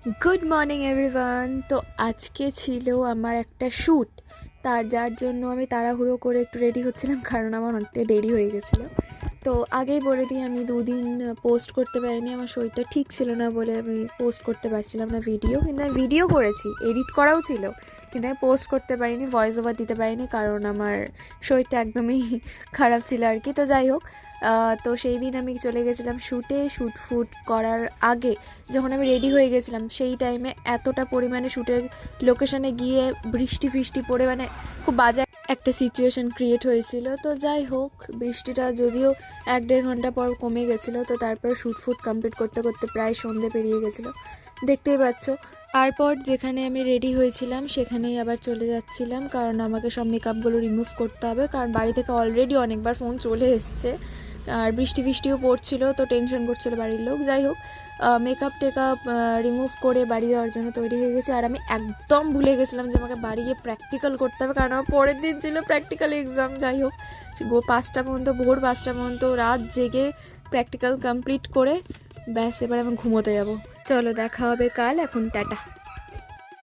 Good morning everyone. তো আজকে ছিল আমার একটা শ্যুট, যার জন্য আমি তাড়াহুড়ো করে একটু রেডি হচ্ছিলাম, কারণ আমার অনেকটা দেরি হয়ে গেছিলো। তো আগেই বলে দিই, আমি 2 দিন পোস্ট করতে পারিনি, আমার শরীরটা ঠিক ছিল না বলে আমি পোস্ট করতে পারছিলাম না ভিডিও। কিন্তু আমি ভিডিও করেছি, এডিট করাও ছিল, কিন্তু আমি পোস্ট করতে পারিনি, ভয়েস ওভার দিতে পারিনি, কারণ আমার শরীরটা একদমই খারাপ ছিল আর কি। তো যাই হোক, তো সেই দিন আমি চলে গেছিলাম শ্যুটে। শ্যুট করার আগে যখন আমি রেডি হয়ে গেছিলাম, সেই টাইমে এতটা পরিমাণে শ্যুটের লোকেশনে গিয়ে বৃষ্টি ফিষ্টি পড়ে, মানে খুব বাজে একটা সিচুয়েশান ক্রিয়েট হয়েছিল। তো যাই হোক, বৃষ্টিটা যদিও 1-1.5 ঘন্টা পর কমে গেছিলো, তো তারপর শ্যুট কমপ্লিট করতে করতে প্রায় সন্ধে পেরিয়ে গেছিলো, দেখতেই পাচ্ছ। তারপর যেখানে আমি রেডি হয়েছিলাম সেখানেই আবার চলে যাচ্ছিলাম, কারণ আমাকে সব মেকআপগুলো রিমুভ করতে হবে, কারণ বাড়ি থেকে অলরেডি অনেকবার ফোন চলে এসছে, আর বৃষ্টি ফিষ্টিও পড়ছিলো, তো টেনশন করছিলো বাড়ির লোক। যাই হোক, টেকআপ রিমুভ করে বাড়ি যাওয়ার জন্য তৈরি হয়ে গেছে। আর আমি একদম ভুলে গেছিলাম যে আমাকে বাড়ি গিয়ে প্র্যাকটিক্যাল করতে হবে, কারণ আমার পরের দিন ছিল প্র্যাকটিক্যাল এক্সাম। যাই হোক, ভোর 5টা পর্যন্ত রাত জেগে প্র্যাকটিক্যাল কমপ্লিট করে ব্যাস এবার আমি ঘুমোতে যাব। চলো, দেখা হবে কাল। এখন টাটা।